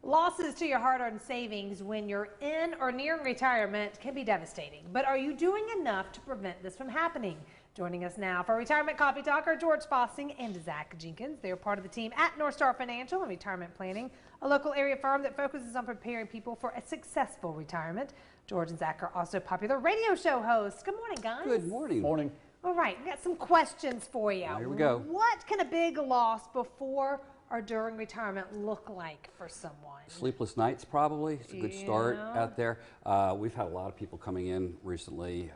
Losses to your hard-earned savings when you're in or near retirement can be devastating, but are you doing enough to prevent this from happening? Joining us now for Retirement Coffee Talk are George Fossing and Zach Jenkins. They're part of the team at NorthStar Financial and Retirement Planning, a local area firm that focuses on preparing people for a successful retirement. George and Zach are also popular radio show hosts. Good morning, guys. Good morning. Morning. All right, we got some questions for you. Here we go. What can a big loss before or during retirement look like for someone? Sleepless nights, probably. It's a good start out there. We've had a lot of people coming in recently,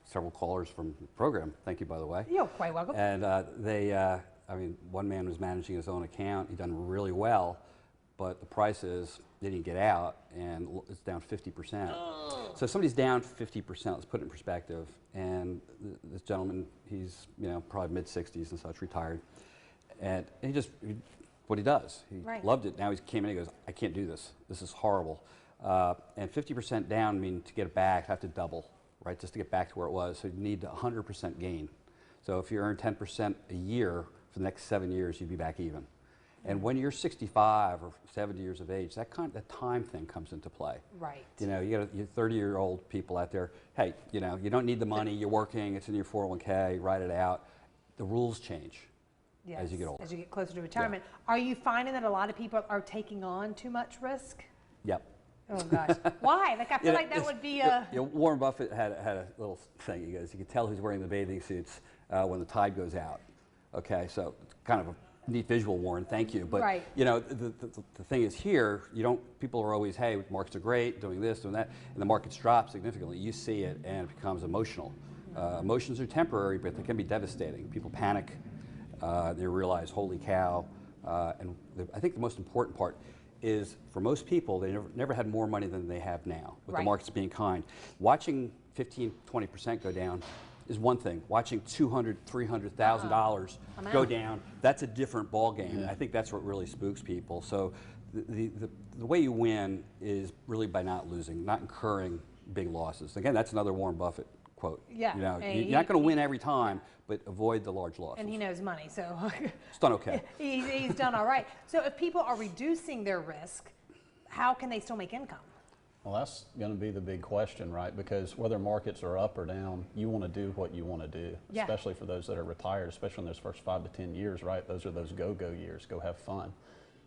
several callers from the program. Thank you, by the way. You're quite welcome. And I mean, one man was managing his own account. He'd done really well, but the price is, they didn't get out, and it's down 50%. So if somebody's down 50%, let's put it in perspective, and this gentleman, he's probably mid-60s and such, retired. And what he does, he loved it. Now he came in and he goes, I can't do this. This is horrible. And 50% down means to get it back, have to double, right? Just to get back to where it was. So you need 100% gain. So if you earn 10% a year for the next 7 years, you'd be back even. And when you're 65 or 70 years of age, that time thing comes into play. Right. You got your 30-year-old people out there, hey, you don't need the money, you're working, it's in your 401k, write it out. The rules change. Yes, as you get older. As you get closer to retirement. Yeah. Are you finding that a lot of people are taking on too much risk? Yep. Oh gosh. Why? Like I feel like that would be a... Warren Buffett had a little thing. He goes, you can tell who's wearing the bathing suits when the tide goes out. Okay, so it's kind of a neat visual, Warren. Thank you. But the thing is here, people are always, hey, markets are great, doing this, doing that, and the markets drop significantly. You see it, and it becomes emotional. Emotions are temporary, but they can be devastating. People panic. They realize, holy cow, and I think the most important part is for most people, they never had more money than they have now, with the markets being kind. Watching 15, 20% go down is one thing. Watching $200,000, $300,000 go down, that's a different ball game. I think that's what really spooks people. So the way you win is really by not losing, not incurring big losses. Again, that's another Warren Buffett quote. Yeah. You're not going to win every time, but avoid the large losses. And he knows money, so it's done okay. He's done all right. So if people are reducing their risk, how can they still make income? Well, that's going to be the big question, right? Because whether markets are up or down, you want to do what you want to do, especially for those that are retired, especially in those first 5 to 10 years, right? Those are those go-go years, go have fun.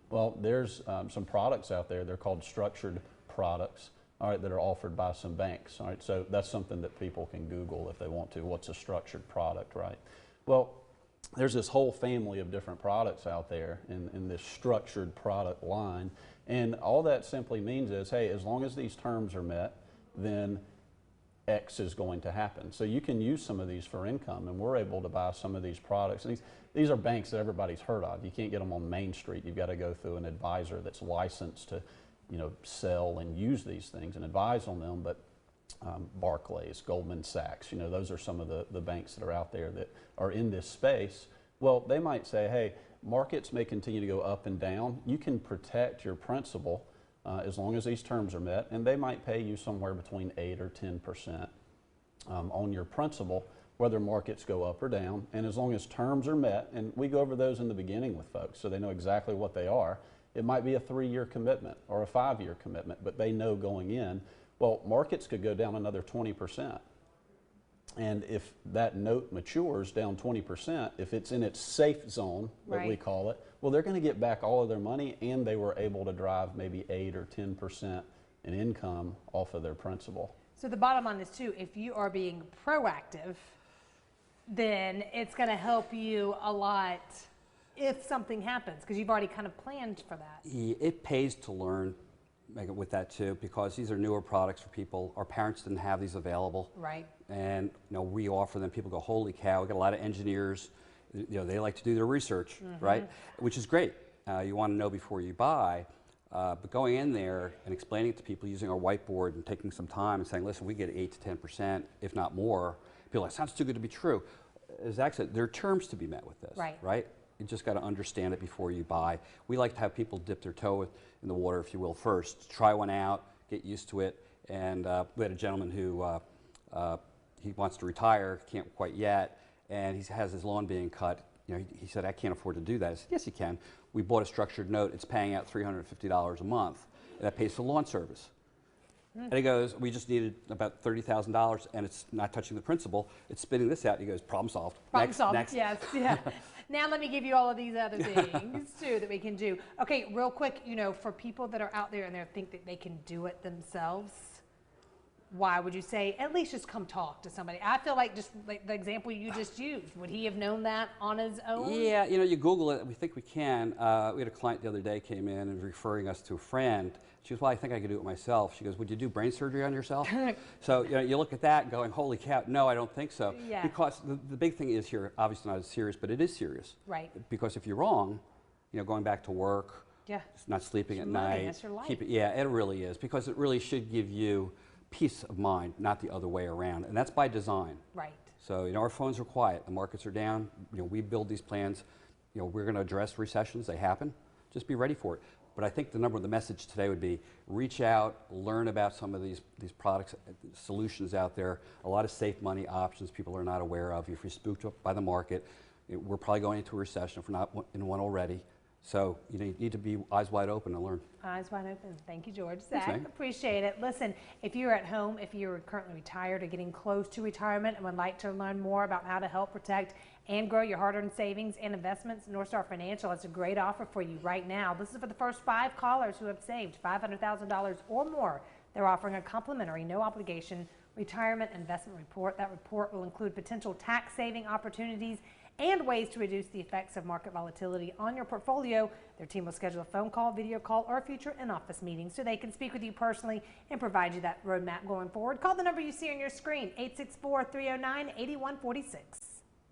Well, there's some products out there, they're called structured products. All right, that are offered by some banks. All right, so that's something that people can Google if they want to. What's a structured product, right? Well, there's this whole family of different products out there in this structured product line, and all that simply means is, hey, as long as these terms are met, then X is going to happen. So you can use some of these for income, and we're able to buy some of these products. And these are banks that everybody's heard of. You can't get them on Main Street. You've got to go through an advisor that's licensed to sell and use these things and advise on them, but Barclays, Goldman Sachs, those are some of the banks that are out there that are in this space. Well, they might say, hey, markets may continue to go up and down. You can protect your principal as long as these terms are met, and they might pay you somewhere between 8 or 10% on your principal, whether markets go up or down, and as long as terms are met, and we go over those in the beginning with folks so they know exactly what they are. It might be a 3-year commitment or a 5-year commitment, but they know going in, well, markets could go down another 20%. And if that note matures down 20%, if it's in its safe zone, what we call it, well, they're going to get back all of their money, and they were able to drive maybe 8 or 10% in income off of their principal. So the bottom line is, too, if you are being proactive, then it's going to help you a lot if something happens, because you've already kind of planned for that. It pays to learn with that too, because these are newer products for people. Our parents didn't have these available. Right. And we offer them. People go, holy cow, we got a lot of engineers. They like to do their research, right? Which is great. You want to know before you buy. But going in there and explaining it to people using our whiteboard and taking some time and saying, listen, we get 8 to 10%, if not more. People are like, sounds too good to be true. As Zach said, there are terms to be met with this, right? You just got to understand it before you buy. We like to have people dip their toe in the water, if you will, first. Try one out, get used to it. And we had a gentleman who he wants to retire, can't quite yet, and he has his lawn being cut, you know, he said, I can't afford to do that. I said, yes, you can. We bought a structured note. It's paying out $350 a month. And that pays for lawn service. And he goes, we just needed about $30,000, and it's not touching the principal. It's spitting this out. He goes, problem solved. Problem solved, yes. Yeah. Now let me give you all of these other things, too, that we can do. Okay, real quick, you know, for people that are out there and they think that they can do it themselves, why would you say at least just come talk to somebody? I feel like just like the example you just used, would he have known that on his own? Yeah, you know, you Google it, we think we can. We had a client the other day came in and referring us to a friend. She goes, well, I think I could do it myself. She goes, would you do brain surgery on yourself? So, you know, you look at that and going, holy cow, no, I don't think so. Yeah. Because the big thing is here, obviously not as serious, but it is serious. Right. Because if you're wrong, you know, going back to work, not sleeping at night, that's your life. It really is, because it really should give you peace of mind, not the other way around, and that's by design. Right. So, you know, our phones are quiet, the markets are down, you know, we build these plans, you know, we're going to address recessions, they happen, just be ready for it. But I think the message today would be reach out, learn about some of these products, solutions out there, a lot of safe money options people are not aware of. If you're spooked up by the market, we're probably going into a recession if we're not in one already. So you need to be eyes wide open and learn. Eyes wide open. Thank you, George. Zach, appreciate it. Listen, if you're at home, if you're currently retired or getting close to retirement and would like to learn more about how to help protect and grow your hard-earned savings and investments, NorthStar Financial has a great offer for you right now. This is for the first 5 callers who have saved $500,000 or more. They're offering a complimentary, no obligation retirement investment report. That report will include potential tax saving opportunities and ways to reduce the effects of market volatility on your portfolio. Their team will schedule a phone call, video call, or a future in-office meeting so they can speak with you personally and provide you that roadmap going forward. Call the number you see on your screen, 864-309-8146.